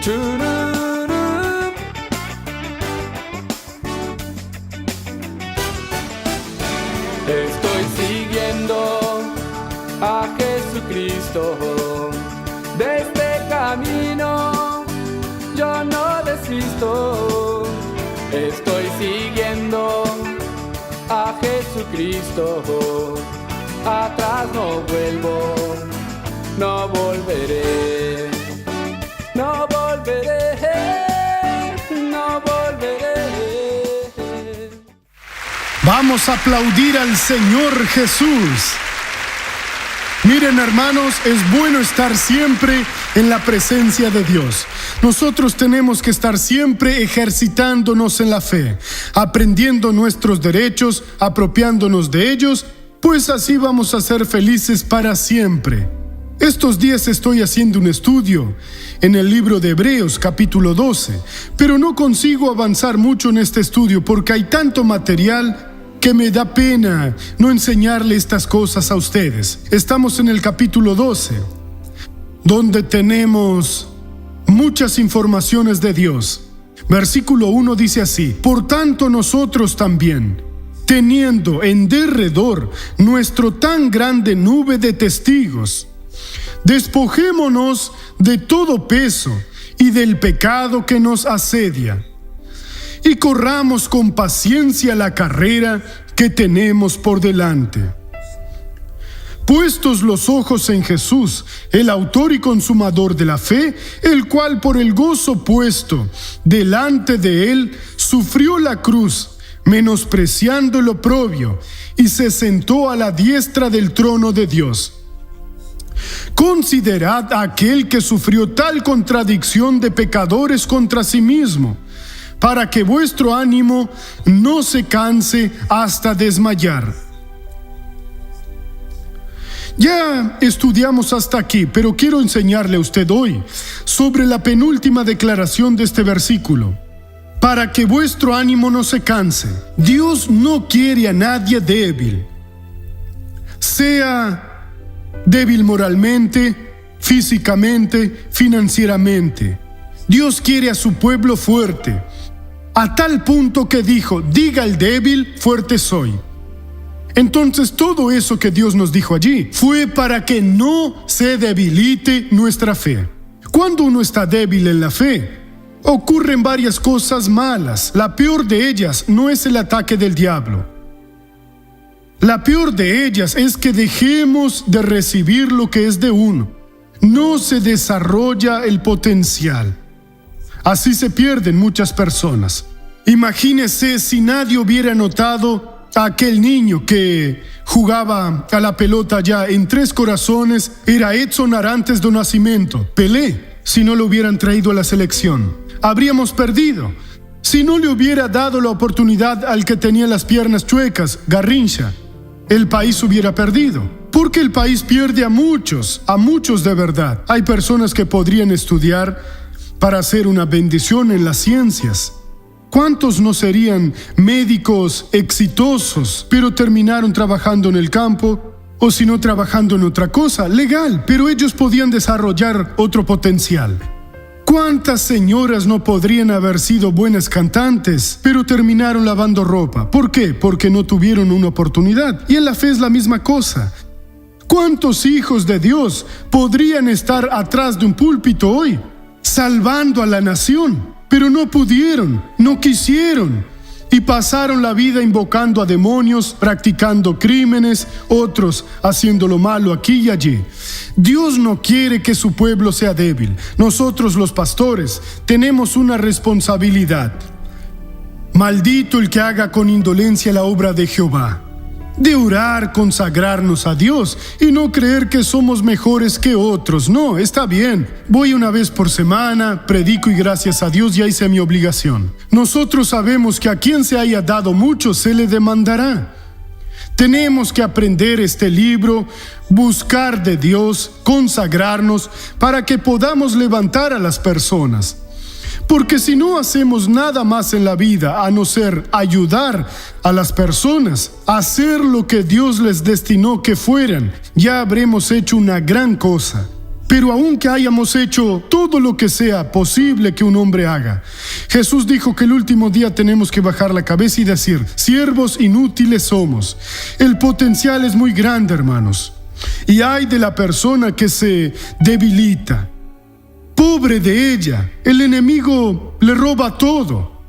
Chururú. Estoy siguiendo a Jesucristo. De este camino yo no desisto. Estoy siguiendo a Jesucristo. Atrás no vuelvo, no volveré, no volveré, no volveré. Vamos a aplaudir al Señor Jesús. Miren, hermanos, es bueno estar siempre en la presencia de Dios. Nosotros tenemos que estar siempre ejercitándonos en la fe, aprendiendo nuestros derechos, apropiándonos de ellos, pues así vamos a ser felices para siempre. Estos días estoy haciendo un estudio en el libro de Hebreos, capítulo 12, pero no consigo avanzar mucho en este estudio porque hay tanto material que me da pena no enseñarle estas cosas a ustedes. Estamos en el capítulo 12, donde tenemos muchas informaciones de Dios. Versículo 1 dice así: por tanto nosotros también, teniendo en derredor nuestro tan grande nube de testigos, despojémonos de todo peso y del pecado que nos asedia, y corramos con paciencia la carrera que tenemos por delante. Puestos los ojos en Jesús, el autor y consumador de la fe, el cual por el gozo puesto delante de él sufrió la cruz, menospreciando el oprobio, y se sentó a la diestra del trono de Dios. Considerad a aquel que sufrió tal contradicción de pecadores contra sí mismo, para que vuestro ánimo no se canse hasta desmayar. Ya estudiamos hasta aquí, pero quiero enseñarle a usted hoy sobre la penúltima declaración de este versículo. Para que vuestro ánimo no se canse. Dios no quiere a nadie débil, sea débil moralmente, físicamente, financieramente. Dios quiere a su pueblo fuerte, a tal punto que dijo: diga el débil, fuerte soy. Entonces todo eso que Dios nos dijo allí fue para que no se debilite nuestra fe. Cuando uno está débil en la fe, ocurren varias cosas malas. La peor de ellas no es el ataque del diablo. La peor de ellas es que dejemos de recibir lo que es de uno. No se desarrolla el potencial. Así se pierden muchas personas. Imagínese si nadie hubiera notado a aquel niño que jugaba a la pelota ya en Tres Corazones, era Edson Arantes do Nascimento, Pelé, si no lo hubieran traído a la selección. Habríamos perdido. Si no le hubiera dado la oportunidad al que tenía las piernas chuecas, Garrincha, el país hubiera perdido. Porque el país pierde a muchos de verdad. Hay personas que podrían estudiar para hacer una bendición en las ciencias. ¿Cuántos no serían médicos exitosos, pero terminaron trabajando en el campo, o si no trabajando en otra cosa, legal, pero ellos podían desarrollar otro potencial? ¿Cuántas señoras no podrían haber sido buenas cantantes, pero terminaron lavando ropa? ¿Por qué? Porque no tuvieron una oportunidad. Y en la fe es la misma cosa. ¿Cuántos hijos de Dios podrían estar atrás de un púlpito hoy, salvando a la nación? Pero no pudieron, no quisieron, y pasaron la vida invocando a demonios, practicando crímenes, otros haciendo lo malo aquí y allí. Dios no quiere que su pueblo sea débil. Nosotros los pastores tenemos una responsabilidad. Maldito el que haga con indolencia la obra de Jehová. De orar, consagrarnos a Dios y no creer que somos mejores que otros. No, está bien. Voy una vez por semana, predico y gracias a Dios ya hice mi obligación. Nosotros sabemos que a quien se haya dado mucho se le demandará. Tenemos que aprender este libro, buscar de Dios, consagrarnos para que podamos levantar a las personas. Porque si no hacemos nada más en la vida a no ser ayudar a las personas a hacer lo que Dios les destinó que fueran, ya habremos hecho una gran cosa. Pero aunque hayamos hecho todo lo que sea posible que un hombre haga, Jesús dijo que el último día tenemos que bajar la cabeza y decir: siervos inútiles somos. El potencial es muy grande, hermanos. Y ay de la persona que se debilita. Pobre de ella, el enemigo le roba todo.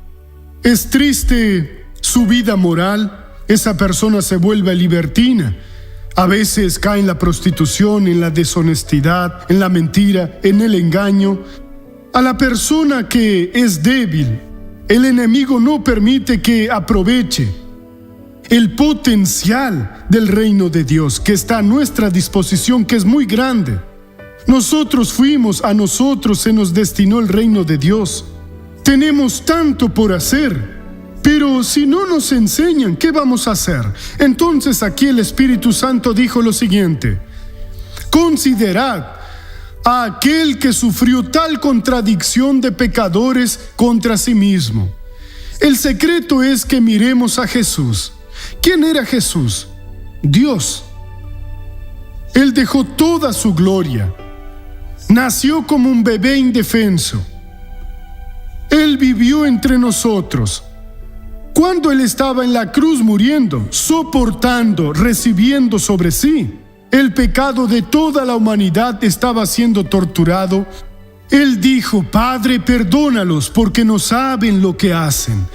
Es triste su vida moral, esa persona se vuelve libertina. A veces cae en la prostitución, en la deshonestidad, en la mentira, en el engaño. A la persona que es débil, el enemigo no permite que aproveche el potencial del reino de Dios que está a nuestra disposición, que es muy grande. A nosotros se nos destinó el reino de Dios. Tenemos tanto por hacer. Pero si no nos enseñan, ¿qué vamos a hacer? Entonces aquí el Espíritu Santo dijo lo siguiente: considerad a aquel que sufrió tal contradicción de pecadores contra sí mismo. El secreto es que miremos a Jesús. ¿Quién era Jesús? Dios. Él dejó toda su gloria. Nació como un bebé indefenso. Él vivió entre nosotros. Cuando Él estaba en la cruz muriendo, soportando, recibiendo sobre sí el pecado de toda la humanidad, estaba siendo torturado, Él dijo: Padre, perdónalos porque no saben lo que hacen.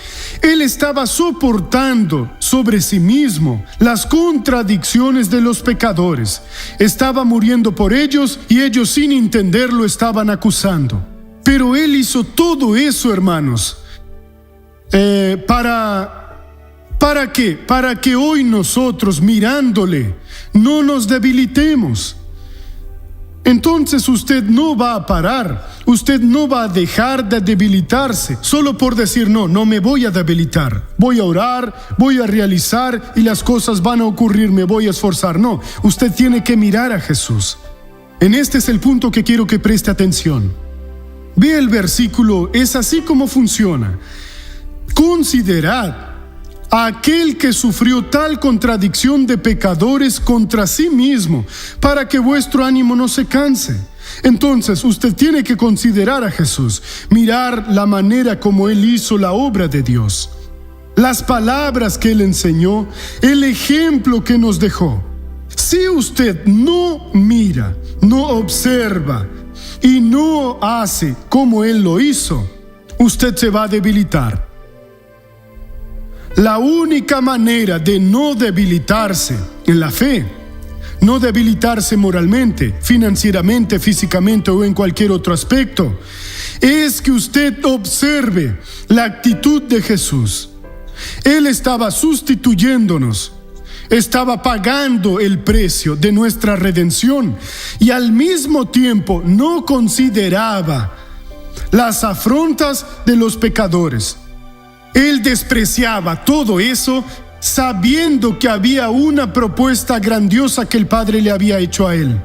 Él estaba soportando sobre sí mismo las contradicciones de los pecadores. Estaba muriendo por ellos y ellos, sin entenderlo, estaban acusando. Pero Él hizo todo eso, hermanos. ¿Para qué? Para que hoy nosotros, mirándole, no nos debilitemos. Entonces usted no va a parar, usted no va a dejar de debilitarse solo por decir: no me voy a debilitar, voy a orar, voy a realizar y las cosas van a ocurrir, me voy a esforzar. No, usted tiene que mirar a Jesús. Este es el punto que quiero que preste atención. Ve el versículo, es así como funciona. Considerad a aquel que sufrió tal contradicción de pecadores contra sí mismo, para que vuestro ánimo no se canse. Entonces usted tiene que considerar a Jesús, mirar la manera como Él hizo la obra de Dios, las palabras que Él enseñó, el ejemplo que nos dejó. Si usted no mira, no observa y no hace como Él lo hizo, usted se va a debilitar. La única manera de no debilitarse en la fe, no debilitarse moralmente, financieramente, físicamente o en cualquier otro aspecto, es que usted observe la actitud de Jesús. Él estaba sustituyéndonos, estaba pagando el precio de nuestra redención y al mismo tiempo no consideraba las afrentas de los pecadores. Él despreciaba todo eso, sabiendo que había una propuesta grandiosa que el Padre le había hecho a Él.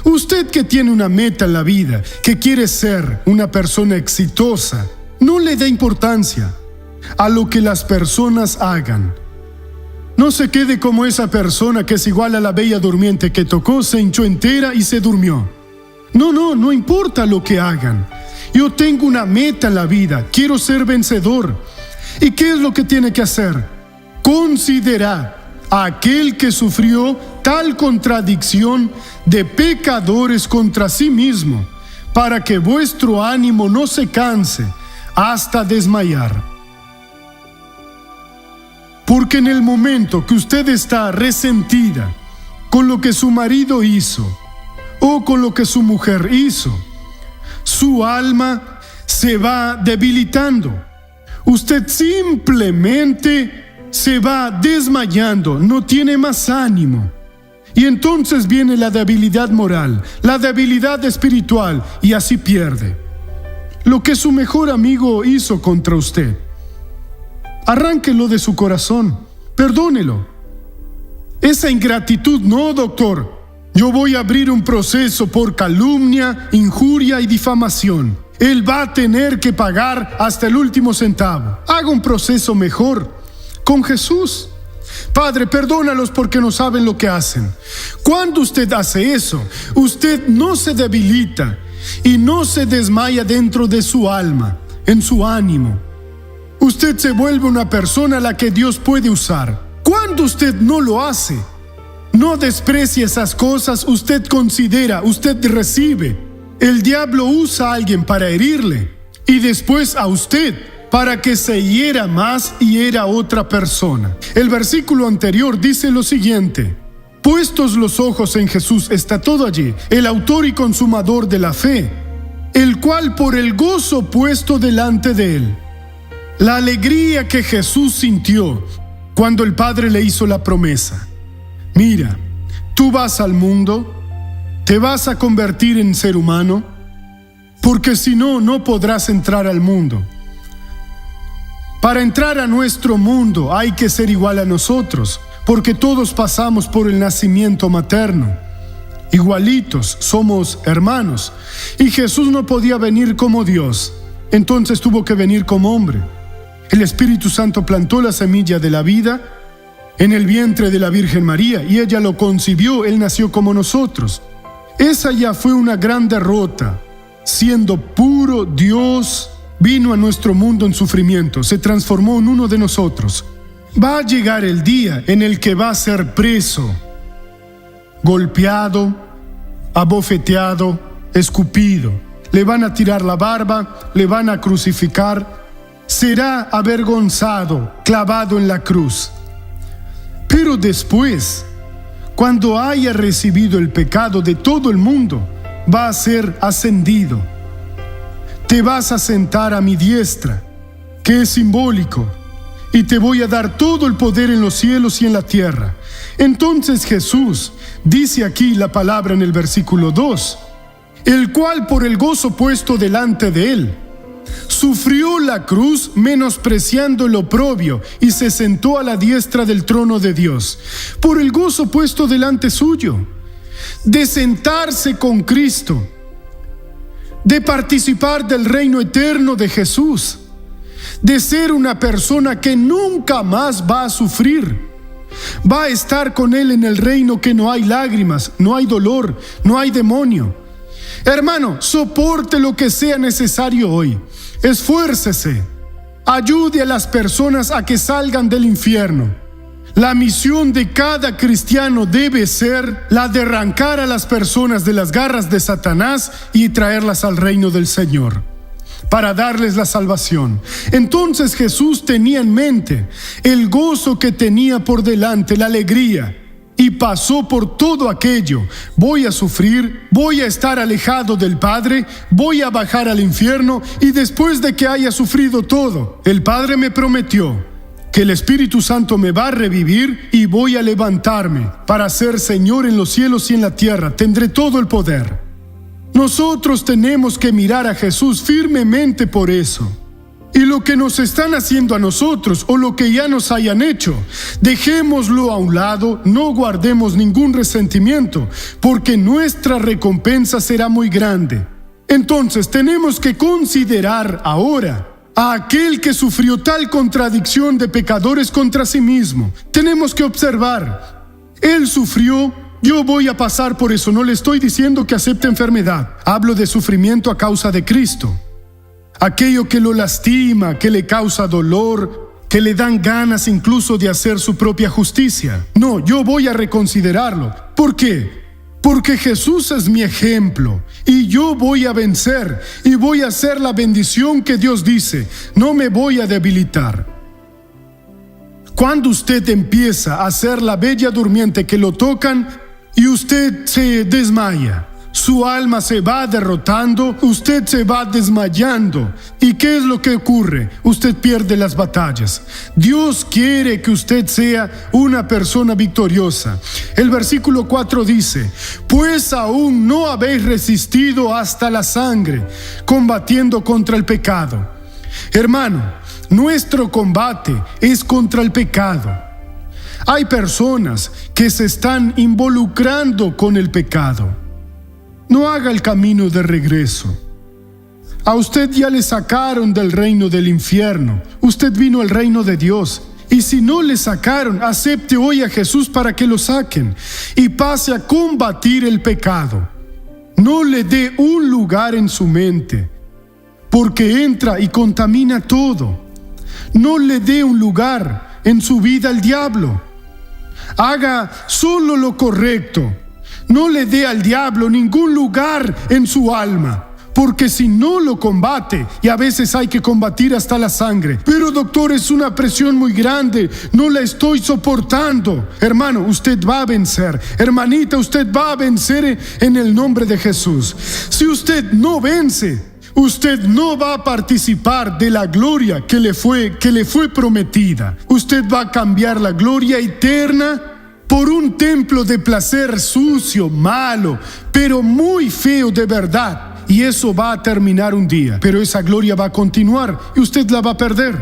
Usted que tiene una meta en la vida, que quiere ser una persona exitosa, no le dé importancia a lo que las personas hagan. No se quede como esa persona que es igual a la bella durmiente que tocó, se hinchó entera y se durmió. No importa lo que hagan. Yo tengo una meta en la vida, quiero ser vencedor. ¿Y qué es lo que tiene que hacer? Considerar a aquel que sufrió tal contradicción de pecadores contra sí mismo, para que vuestro ánimo no se canse hasta desmayar. Porque en el momento que usted está resentida con lo que su marido hizo o con lo que su mujer hizo, su alma se va debilitando. Usted simplemente se va desmayando, no tiene más ánimo. Y entonces viene la debilidad moral, la debilidad espiritual, y así pierde lo que su mejor amigo hizo contra usted. Arránquelo de su corazón, perdónelo. Esa ingratitud, no, doctor, yo voy a abrir un proceso por calumnia, injuria y difamación. Él va a tener que pagar hasta el último centavo. Haga un proceso mejor con Jesús. Padre, perdónalos porque no saben lo que hacen. Cuando usted hace eso, usted no se debilita y no se desmaya dentro de su alma, en su ánimo. Usted se vuelve una persona a la que Dios puede usar. Cuando usted no lo hace, no desprecia esas cosas, usted considera, usted recibe. El diablo usa a alguien para herirle y después a usted para que se hiera más y hiera a otra persona. El versículo anterior dice lo siguiente: puestos los ojos en Jesús, está todo allí, el autor y consumador de la fe, el cual por el gozo puesto delante de él. La alegría que Jesús sintió cuando el Padre le hizo la promesa: mira, tú vas al mundo, te vas a convertir en ser humano, porque si no, no podrás entrar al mundo. Para entrar a nuestro mundo hay que ser igual a nosotros, porque todos pasamos por el nacimiento materno. Igualitos, somos hermanos. Y Jesús no podía venir como Dios, entonces tuvo que venir como hombre. El Espíritu Santo plantó la semilla de la vida en el vientre de la Virgen María y ella lo concibió, él nació como nosotros. Esa ya fue una gran derrota. Siendo puro Dios, vino a nuestro mundo en sufrimiento, se transformó en uno de nosotros. Va a llegar el día en el que va a ser preso, golpeado, abofeteado, escupido. Le van a tirar la barba, le van a crucificar, será avergonzado, clavado en la cruz. Pero después, cuando haya recibido el pecado de todo el mundo, va a ser ascendido. Te vas a sentar a mi diestra, que es simbólico, y te voy a dar todo el poder en los cielos y en la tierra. Entonces Jesús dice aquí la palabra en el versículo 2, el cual por el gozo puesto delante de él, sufrió la cruz menospreciando el oprobio y se sentó a la diestra del trono de Dios. Por el gozo puesto delante suyo, de sentarse con Cristo, de participar del reino eterno de Jesús, de ser una persona que nunca más va a sufrir. Va a estar con Él en el reino que no hay lágrimas, no hay dolor, no hay demonio. Hermano, soporte lo que sea necesario hoy. Esfuércese. Ayude a las personas a que salgan del infierno. La misión de cada cristiano debe ser la de arrancar a las personas de las garras de Satanás y traerlas al reino del Señor, para darles la salvación. Entonces Jesús tenía en mente el gozo que tenía por delante, la alegría, y pasó por todo aquello. Voy a sufrir, voy a estar alejado del Padre, voy a bajar al infierno, y después de que haya sufrido todo, el Padre me prometió que el Espíritu Santo me va a revivir y voy a levantarme para ser Señor en los cielos y en la tierra. Tendré todo el poder. Nosotros tenemos que mirar a Jesús firmemente por eso. Y lo que nos están haciendo a nosotros o lo que ya nos hayan hecho, dejémoslo a un lado, no guardemos ningún resentimiento, porque nuestra recompensa será muy grande. Entonces tenemos que considerar ahora a aquel que sufrió tal contradicción de pecadores contra sí mismo. Tenemos que observar, Él sufrió, yo voy a pasar por eso. No le estoy diciendo que acepte enfermedad, hablo de sufrimiento a causa de Cristo. Aquello que lo lastima, que le causa dolor, que le dan ganas incluso de hacer su propia justicia. No, yo voy a reconsiderarlo. ¿Por qué? Porque Jesús es mi ejemplo y yo voy a vencer y voy a hacer la bendición que Dios dice. No me voy a debilitar. Cuando usted empieza a ser la bella durmiente que lo tocan y usted se desmaya, su alma se va derrotando, usted se va desmayando. ¿Y qué es lo que ocurre? Usted pierde las batallas. Dios quiere que usted sea una persona victoriosa. El versículo 4 dice: pues aún no habéis resistido hasta la sangre, combatiendo contra el pecado. Hermano, nuestro combate es contra el pecado. Hay personas que se están involucrando con el pecado. No haga el camino de regreso. A usted ya le sacaron del reino del infierno. Usted vino al reino de Dios Y si no le sacaron, acepte hoy a Jesús para que lo saquen y pase a combatir el pecado. No le dé un lugar en su mente, porque entra y contamina todo. No le dé un lugar en su vida al diablo. Haga solo lo correcto. No le dé al diablo ningún lugar en su alma, porque si no lo combate, y a veces hay que combatir hasta la sangre. Pero doctor, es una presión muy grande, no la estoy soportando. Hermano, usted va a vencer. Hermanita, usted va a vencer en el nombre de Jesús. Si usted no vence, usted no va a participar de la gloria que le fue prometida. Usted va a cambiar la gloria eterna por un templo de placer sucio, malo, pero muy feo de verdad. Y eso va a terminar un día, pero esa gloria va a continuar y usted la va a perder.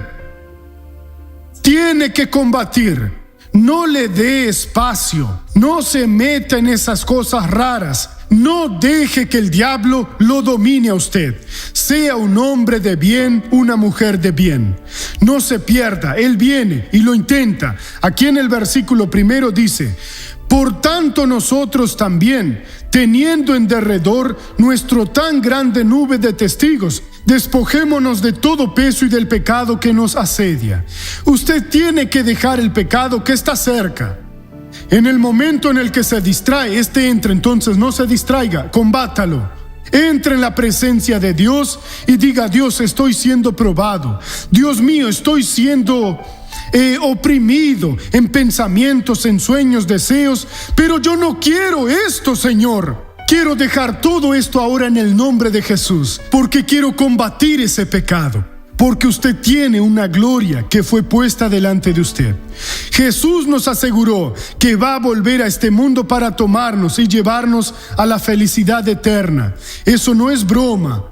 Tiene que combatir. No le dé espacio. No se meta en esas cosas raras. No deje que el diablo lo domine a usted. Sea un hombre de bien, una mujer de bien. No se pierda. Él viene y lo intenta. Aquí en el versículo 1 dice: por tanto nosotros también, teniendo en derredor nuestro tan grande nube de testigos, despojémonos de todo peso y del pecado que nos asedia. Usted tiene que dejar el pecado que está cerca. En el momento en el que se distrae, entra, entonces no se distraiga, combátalo. Entre en la presencia de Dios y diga: Dios, estoy siendo probado. Dios mío, estoy siendo oprimido en pensamientos, en sueños, deseos, pero yo no quiero esto, Señor. Quiero dejar todo esto ahora en el nombre de Jesús, porque quiero combatir ese pecado, porque usted tiene una gloria que fue puesta delante de usted. Jesús nos aseguró que va a volver a este mundo para tomarnos y llevarnos a la felicidad eterna. Eso no es broma.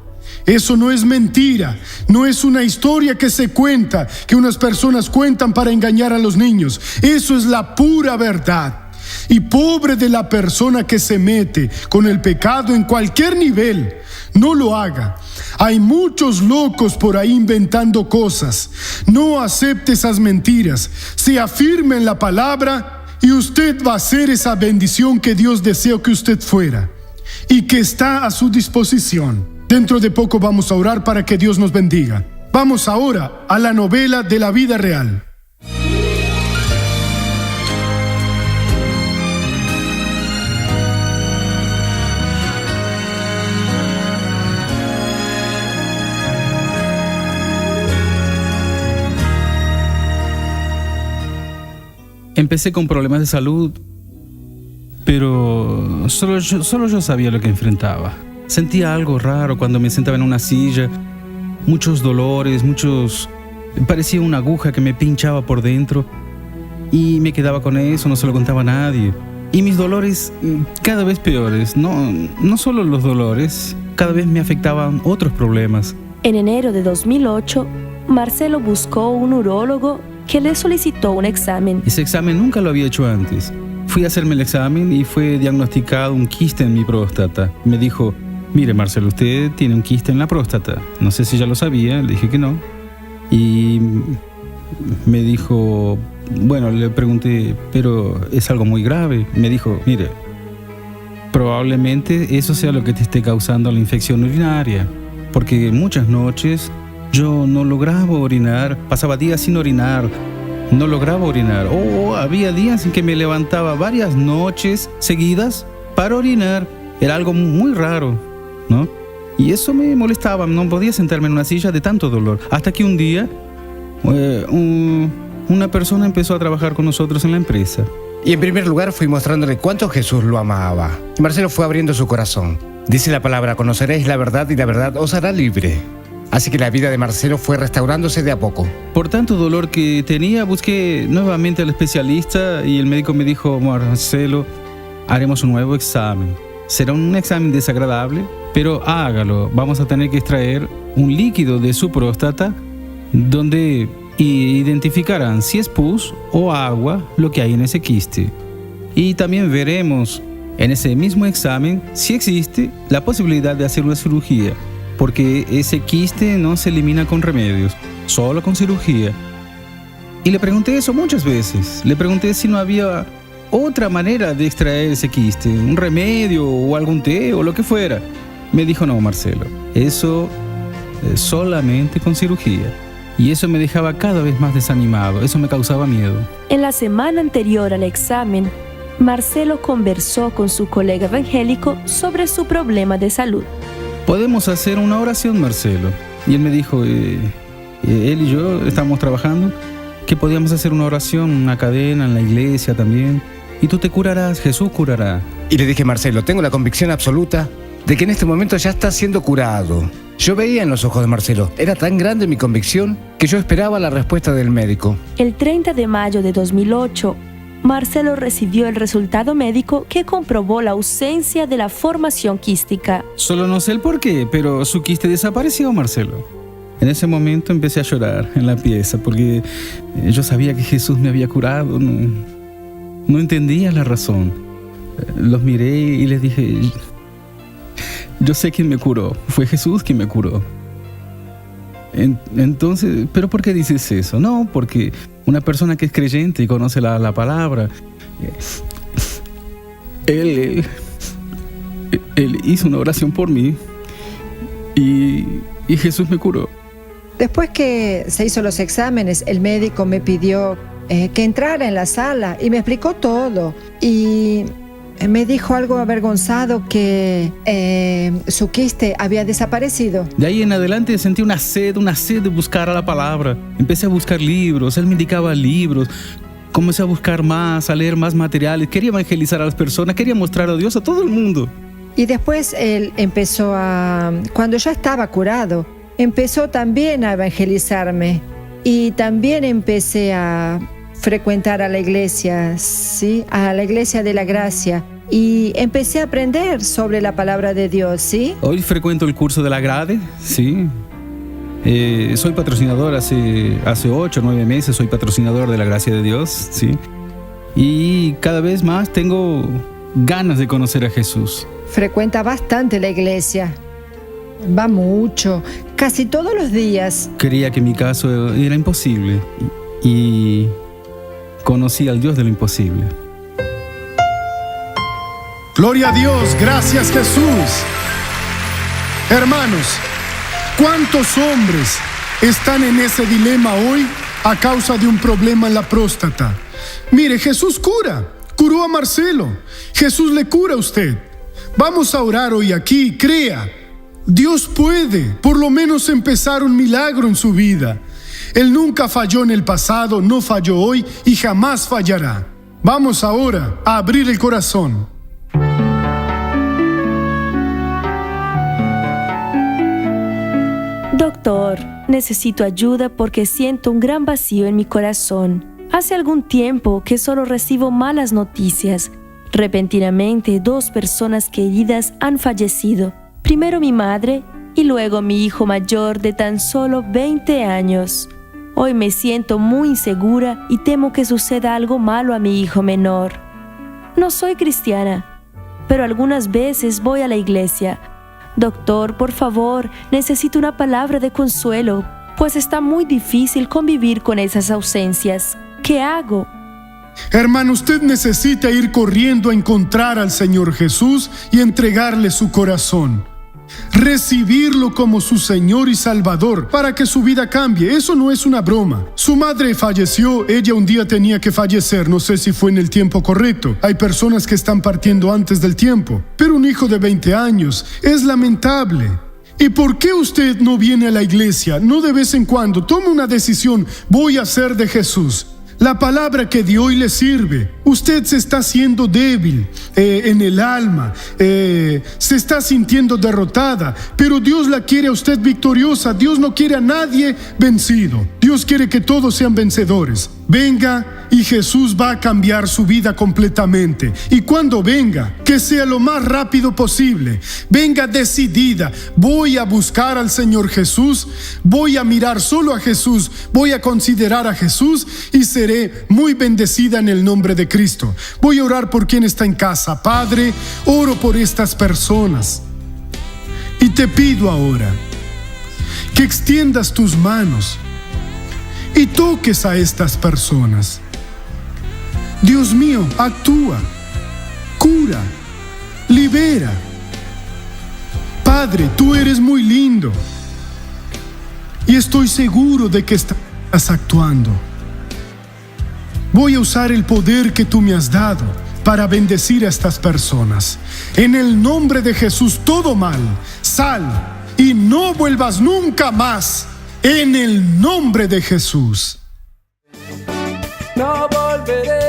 Eso no es mentira, no es una historia que se cuenta, que unas personas cuentan para engañar a los niños. Eso es la pura verdad. Y pobre de la persona que se mete con el pecado en cualquier nivel. No lo haga. Hay muchos locos por ahí inventando cosas. No acepte esas mentiras. Se afirme en la palabra y usted va a ser esa bendición que Dios deseó que usted fuera y que está a su disposición. Dentro de poco vamos a orar para que Dios nos bendiga. Vamos ahora a la novela de la vida real. Empecé con problemas de salud, pero solo yo sabía lo que enfrentaba. Sentía algo raro cuando me sentaba en una silla, muchos dolores, parecía una aguja que me pinchaba por dentro y me quedaba con eso, no se lo contaba a nadie. Y mis dolores cada vez peores, no solo los dolores, cada vez me afectaban otros problemas. En enero de 2008, Marcelo buscó un urólogo que le solicitó un examen. Ese examen nunca lo había hecho antes. Fui a hacerme el examen y fue diagnosticado un quiste en mi próstata. Me dijo: mire, Marcelo, usted tiene un quiste en la próstata. No sé si ya lo sabía, le dije que no. Y me dijo, bueno, le pregunté, pero es algo muy grave. Me dijo: mire, probablemente eso sea lo que te esté causando la infección urinaria, porque muchas noches yo no lograba orinar, pasaba días sin orinar, no lograba orinar. Había días en que me levantaba varias noches seguidas para orinar. Era algo muy raro, ¿no? Y eso me molestaba, no podía sentarme en una silla de tanto dolor. Hasta que un día una persona empezó a trabajar con nosotros en la empresa. Y en primer lugar fui mostrándole cuánto Jesús lo amaba. Y Marcelo fue abriendo su corazón. Dice la palabra: conoceréis la verdad y la verdad os hará libre. Así que la vida de Marcelo fue restaurándose de a poco. Por tanto dolor que tenía, busqué nuevamente al especialista y el médico me dijo: Marcelo, haremos un nuevo examen. Será un examen desagradable, pero hágalo. Vamos a tener que extraer un líquido de su próstata donde identificarán si es pus o agua lo que hay en ese quiste. Y también veremos en ese mismo examen si existe la posibilidad de hacer una cirugía, porque ese quiste no se elimina con remedios, solo con cirugía. Y le pregunté eso muchas veces. Le pregunté si no había otra manera de extraer ese quiste, un remedio o algún té o lo que fuera. Me dijo, no, Marcelo, eso solamente con cirugía. Y eso me dejaba cada vez más desanimado, eso me causaba miedo. En la semana anterior al examen, Marcelo conversó con su colega evangélico sobre su problema de salud. Podemos hacer una oración, Marcelo. Y él me dijo, él y yo estamos trabajando, que podíamos hacer una oración, una cadena en la iglesia también. Y tú te curarás, Jesús curará. Y le dije, Marcelo, tengo la convicción absoluta de que en este momento ya está siendo curado. Yo veía en los ojos de Marcelo, era tan grande mi convicción que yo esperaba la respuesta del médico. El 30 de mayo de 2008, Marcelo recibió el resultado médico que comprobó la ausencia de la formación quística. Solo no sé el por qué, pero su quiste desapareció, Marcelo. En ese momento empecé a llorar en la pieza porque yo sabía que Jesús me había curado. No entendía la razón. Los miré y les dije, yo sé quién me curó. Fue Jesús quien me curó. Entonces, ¿pero por qué dices eso? No, porque una persona que es creyente y conoce la palabra, él hizo una oración por mí y Jesús me curó. Después que se hizo los exámenes, el médico me pidió que entrara en la sala y me explicó todo. Y me dijo algo avergonzado que su quiste había desaparecido. De ahí en adelante sentí una sed de buscar a la palabra. Empecé a buscar libros, él me indicaba libros. Comencé a buscar más, a leer más materiales. Quería evangelizar a las personas, quería mostrar a Dios a todo el mundo. Y después él empezó cuando ya estaba curado, empezó también a evangelizarme. Y también empecé a frecuentar a la iglesia, ¿sí? A la iglesia de la gracia. Y empecé a aprender sobre la palabra de Dios, ¿sí? Hoy frecuento el curso de la Grade, sí. Soy patrocinador hace 8 o 9 meses, soy patrocinador de la gracia de Dios, sí. Y cada vez más tengo ganas de conocer a Jesús. Frecuenta bastante la iglesia. Va mucho, casi todos los días. Creía que mi caso era imposible y conocí al Dios de lo imposible. Gloria a Dios, gracias Jesús. Hermanos, ¿cuántos hombres están en ese dilema hoy a causa de un problema en la próstata? Mire, Jesús curó a Marcelo. Jesús le cura a usted. Vamos a orar hoy aquí, crea. Dios puede por lo menos empezar un milagro en su vida. Él nunca falló en el pasado, no falló hoy y jamás fallará. Vamos ahora a abrir el corazón. Doctor, necesito ayuda porque siento un gran vacío en mi corazón. Hace algún tiempo que solo recibo malas noticias. Repentinamente, 2 personas queridas han fallecido. Primero mi madre y luego mi hijo mayor de tan solo 20 años. Hoy me siento muy insegura y temo que suceda algo malo a mi hijo menor. No soy cristiana, pero algunas veces voy a la iglesia. Doctor, por favor, necesito una palabra de consuelo, pues está muy difícil convivir con esas ausencias. ¿Qué hago? Hermano, usted necesita ir corriendo a encontrar al Señor Jesús y entregarle su corazón. Recibirlo como su Señor y Salvador para que su vida cambie. Eso no es una broma. Su madre falleció, ella un día tenía que fallecer, no sé si fue en el tiempo correcto. Hay personas que están partiendo antes del tiempo, pero un hijo de 20 años es lamentable. ¿Y por qué usted no viene a la iglesia? No de vez en cuando, tome una decisión, voy a ser de Jesús. La palabra que de hoy le sirve. Usted se está siendo débil en el alma, se está sintiendo derrotada, pero Dios la quiere a usted victoriosa. Dios no quiere a nadie vencido. Dios quiere que todos sean vencedores. Venga y Jesús va a cambiar su vida completamente. Y cuando venga, que sea lo más rápido posible. Venga decidida. Voy a buscar al Señor Jesús. Voy a mirar solo a Jesús. Voy a considerar a Jesús y seré muy bendecida en el nombre de Cristo. Voy a orar por quien está en casa. Padre, oro por estas personas. Y te pido ahora que extiendas tus manos y toques a estas personas. Dios mío, actúa, cura, libera. Padre, tú eres muy lindo y estoy seguro de que estás actuando. Voy a usar el poder que tú me has dado para bendecir a estas personas. En el nombre de Jesús, todo mal, sal y no vuelvas nunca más. En el nombre de Jesús. No volveré.